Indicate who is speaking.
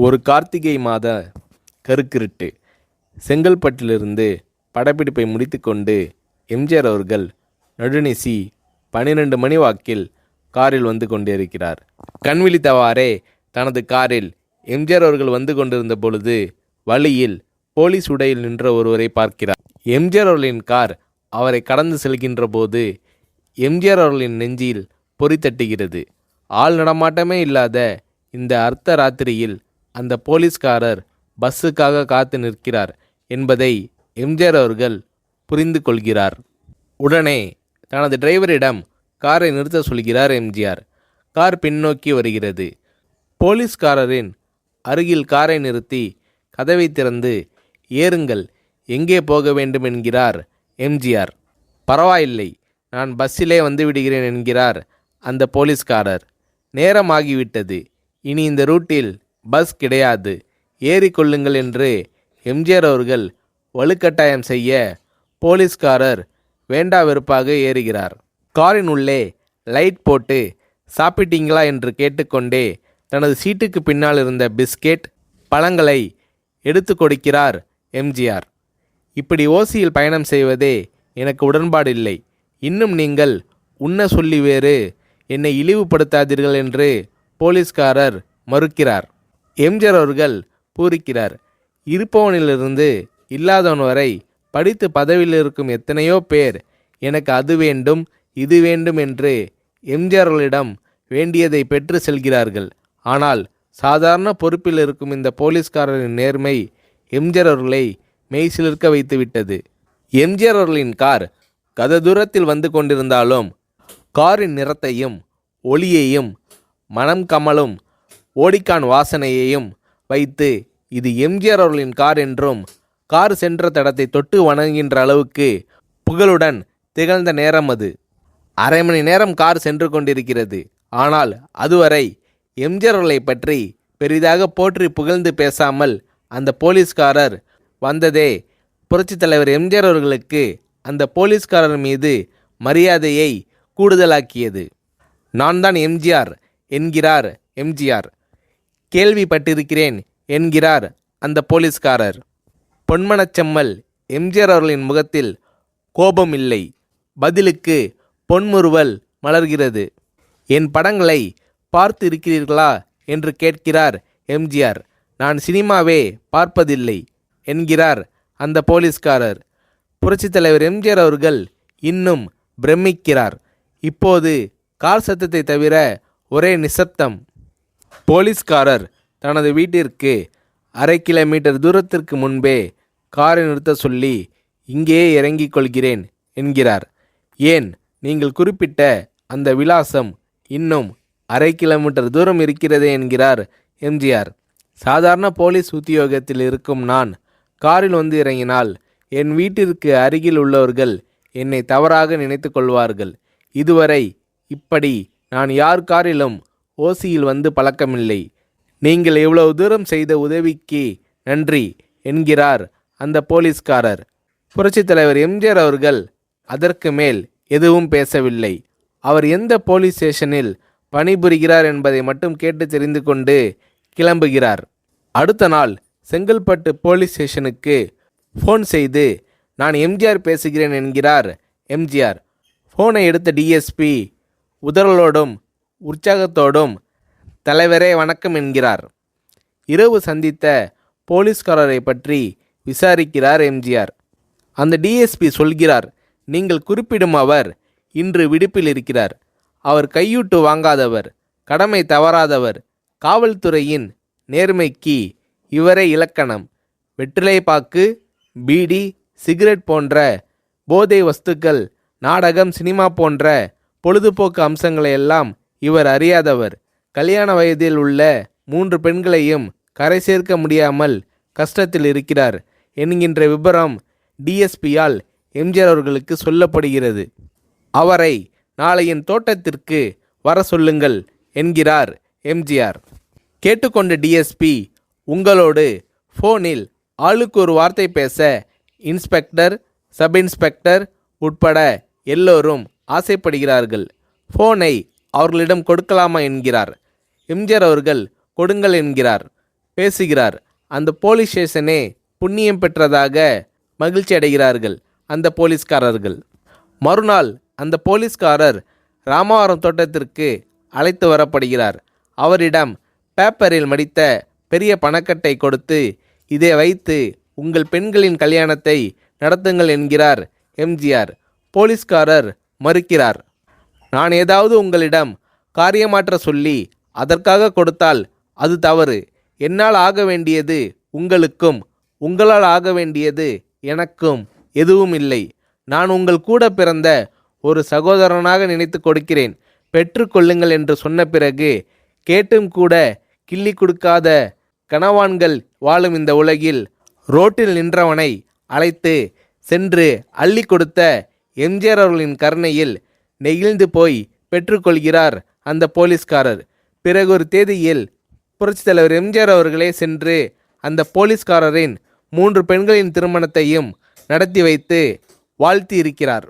Speaker 1: ஒரு கார்த்திகை மாத கருக்கிருட்டு. செங்கல்பட்டிலிருந்து படப்பிடிப்பை முடித்துக்கொண்டு எம்ஜிஆர் அவர்கள் நடுநிசி 12 மணி வாக்கில் காரில் வந்து கொண்டிருக்கிறார். கண் விழித்தவாறே தனது காரில் எம்ஜிஆர் அவர்கள் வந்து கொண்டிருந்த பொழுது வழியில் போலீஸ் உடையில் நின்ற ஒருவரை பார்க்கிறார். எம்ஜிஆர் அவர்களின் கார் அவரை கடந்து செல்கின்ற போது எம்ஜிஆர் அவர்களின் நெஞ்சில் பொறி தட்டுகிறது. ஆள் நடமாட்டமே இல்லாத இந்த அர்த்த ராத்திரியில் அந்த போலீஸ்காரர் பஸ்ஸுக்காக காத்து நிற்கிறார் என்பதை எம்ஜிஆர் அவர்கள் புரிந்து கொள்கிறார். உடனே தனது டிரைவரிடம் காரை நிறுத்த சொல்கிறார் எம்ஜிஆர். கார் பின்னோக்கி வருகிறது. போலீஸ்காரரின் அருகில் காரை நிறுத்தி கதவை திறந்து ஏறுங்கள், எங்கே போக வேண்டும் என்கிறார் எம்ஜிஆர். பரவாயில்லை, நான் பஸ்ஸிலே வந்து விடுகிறேன் என்கிறார் அந்த போலீஸ்காரர். நேரமாகிவிட்டது, இனி இந்த ரூட்டில் பஸ் கிடையாது, ஏறிக்கொள்ளுங்கள் என்று எம்ஜிஆர் அவர்கள் வலுக்கட்டாயம் செய்ய போலீஸ்காரர் வேண்டா வெறுப்பாக ஏறுகிறார். காரின் உள்ளே லைட் போட்டு சாப்பிட்டீங்களா என்று கேட்டுக்கொண்டே தனது சீட்டுக்கு பின்னால் இருந்த பிஸ்கெட் பழங்களை எடுத்து கொடுக்கிறார் எம்ஜிஆர். இப்படி ஓசியில் பயணம் செய்வதே எனக்கு உடன்பாடில்லை. இன்னும் நீங்கள் உண்ண சொல்லி வேறு என்னை இழிவுபடுத்தாதீர்கள் என்று போலீஸ்காரர் மறுக்கிறார். எம்ஜிஆர் அவர்கள் பூரிக்கிறார். இருப்பவனிலிருந்து இல்லாதவன் வரை படித்து பதவியில் இருக்கும் எத்தனையோ பேர் எனக்கு அது வேண்டும் இது வேண்டும் என்று எம்ஜிஆர் அவர்களிடம் வேண்டியதை பெற்று செல்கிறார்கள். ஆனால் சாதாரண பொறுப்பில் இருக்கும் இந்த போலீஸ்காரரின் நேர்மை எம்ஜிஆர் அவர்களை மெய்சிலிர்க்க வைத்துவிட்டது. எம்ஜிஆர் அவர்களின் கார் கத தூரத்தில் வந்து கொண்டிருந்தாலும் காரின் நிறத்தையும் ஒளியையும் மனம் கமலும் ஓடிக்கான் வாசனையையும் வைத்து இது எம்ஜிஆர் அவர்களின் கார் என்றும் கார் சென்ற தடத்தை தொட்டு வணங்குகின்ற அளவுக்கு புகழுடன் திகழ்ந்த நேரம் அது. அரை மணி நேரம் கார் சென்று கொண்டிருக்கிறது. ஆனால் அதுவரை எம்ஜிஆர் அவர்களை பற்றி பெரிதாக போற்றி புகழ்ந்து பேசாமல் அந்த போலீஸ்காரர் வந்ததே புரட்சித் தலைவர் எம்ஜிஆர் அவர்களுக்கு அந்த போலீஸ்காரர் மீது மரியாதையை கூடுதலாக்கியது. நான் தான் எம்ஜிஆர் என்கிறார் எம்ஜிஆர். கேள்விப்பட்டிருக்கிறேன் என்கிறார் அந்த போலீஸ்காரர். பொன்மனச்செம்மல் எம்ஜிஆர் அவர்களின் முகத்தில் கோபம் இல்லை, பதிலுக்கு பொன்முறுவல் மலர்கிறது. என் படங்களை பார்த்து இருக்கிறீர்களா என்று கேட்கிறார் எம்ஜிஆர். நான் சினிமாவே பார்ப்பதில்லை என்கிறார் அந்த போலீஸ்காரர். புரட்சித் தலைவர் எம்ஜிஆர் அவர்கள் இன்னும் பிரமிக்கிறார். இப்போது கார் சத்தத்தை தவிர ஒரே நிசப்தம். போலீஸ்காரர் தனது வீட்டிற்கு 1/2 கிலோமீட்டர் தூரத்திற்கு முன்பே காரை நிறுத்த சொல்லி இங்கேயே இறங்கிக் கொள்கிறேன் என்கிறார். ஏன், நீங்கள் குறிப்பிட்ட அந்த விலாசம் இன்னும் 1/2 கிலோமீட்டர் தூரம் இருக்கிறதே என்கிறார் எம்ஜிஆர். சாதாரண போலீஸ் உத்தியோகத்தில் இருக்கும் நான் காரில் வந்து இறங்கினால் என் வீட்டிற்கு அருகில் உள்ளவர்கள் என்னை தவறாக நினைத்து கொள்வார்கள். இதுவரை இப்படி நான் யார் காரிலும் ஓசியில் வந்து பழக்கமில்லை. நீங்கள் இவ்வளவு தூரம் செய்த உதவிக்கு நன்றி என்கிறார் அந்த போலீஸ்காரர். புரட்சித் தலைவர் எம்ஜிஆர் அவர்கள் அதற்கு மேல் எதுவும் பேசவில்லை. அவர் எந்த போலீஸ் ஸ்டேஷனில் பணிபுரிகிறார் என்பதை மட்டும் கேட்டு தெரிந்து கொண்டு கிளம்புகிறார். அடுத்த நாள் செங்கல்பட்டு போலீஸ் ஸ்டேஷனுக்கு ஃபோன் செய்து நான் எம்ஜிஆர் பேசுகிறேன் என்கிறார் எம்ஜிஆர். ஃபோனை எடுத்த டிஎஸ்பி உதறலோடும் உற்சாகத்தோடும் தலைவரே வணக்கம் என்கிறார். இரவு சந்தித்த போலீஸ்காரரை பற்றி விசாரிக்கிறார் எம்ஜிஆர். அந்த டிஎஸ்பி சொல்கிறார், நீங்கள் குறிப்பிடும் அவர் இன்று விடுப்பில் இருக்கிறார். அவர் கையூட்டு வாங்காதவர், கடமை தவறாதவர், காவல்துறையின் நேர்மைக்கு இவரே இலக்கணம். வெற்றிலை பாக்கு, பீடி, சிகரெட் போன்ற போதை வஸ்துக்கள், நாடகம், சினிமா போன்ற பொழுதுபோக்கு அம்சங்களையெல்லாம் இவர் அறியாதவர். கல்யாண வயதில் உள்ள 3 பெண்களையும் கரை சேர்க்க முடியாமல் கஷ்டத்தில் இருக்கிறார் என்கின்ற விபரம் டிஎஸ்பியால் எம்ஜிஆர் அவர்களுக்கு சொல்லப்படுகிறது. அவரை நாளை என் தோட்டத்திற்கு வர சொல்லுங்கள் என்கிறார் எம்ஜிஆர். கேட்டுக்கொண்ட டிஎஸ்பி உங்களோடு ஃபோனில் ஆளுக்கு ஒரு வார்த்தை பேச இன்ஸ்பெக்டர், சப் இன்ஸ்பெக்டர் உட்பட எல்லோரும் ஆசைப்படுகிறார்கள். ஃபோனை அவர்களிடம் கொடுக்கலாமா என்கிறார். எம்ஜிஆர் அவர்கள் கொடுங்கள் என்கிறார். பேசுகிறார். அந்த போலீஸ் ஸ்டேஷனே புண்ணியம் பெற்றதாக மகிழ்ச்சி அடைகிறார்கள் அந்த போலீஸ்காரர்கள். மறுநாள் அந்த போலீஸ்காரர் ராமவரம் தோட்டத்திற்கு அழைத்து வரப்படுகிறார். அவரிடம் பேப்பரில் மடித்த பெரிய பணக்கட்டை கொடுத்து, இதை வைத்து உங்கள் பெண்களின் கல்யாணத்தை நடத்துங்கள் என்கிறார் எம்ஜிஆர். போலீஸ்காரர் மறுக்கிறார். நான் ஏதாவது உங்களிடம் காரியமாற்ற சொல்லி அதற்காக கொடுத்தால் அது தவறு. என்னால் ஆக வேண்டியது உங்களுக்கும், உங்களால் ஆக வேண்டியது எனக்கும் எதுவும் இல்லை. நான் உங்கள் கூட பிறந்த ஒரு சகோதரனாக நினைத்து கொடுக்கிறேன், பெற்றுக்கொள்ளுங்கள் என்று சொன்ன பிறகு கேட்டும் கூட கிள்ளி கொடுக்காத கனவான்கள் வாழும் இந்த உலகில் ரோட்டில் நின்றவனை அழைத்து சென்று அள்ளி கொடுத்த எம்ஜிஆர் அவர்களின் கருணையில் நெகிழ்ந்து போய் பெற்றுக்கொள்கிறார் அந்த போலீஸ்காரர். பிறகு ஒரு தேதியில் புரட்சித் தலைவர் எம்ஜிஆர் அவர்களே சென்று அந்த போலீஸ்காரரின் 3 பெண்களின் திருமணத்தையும் நடத்தி வைத்து வாழ்த்தி இருக்கிறார்.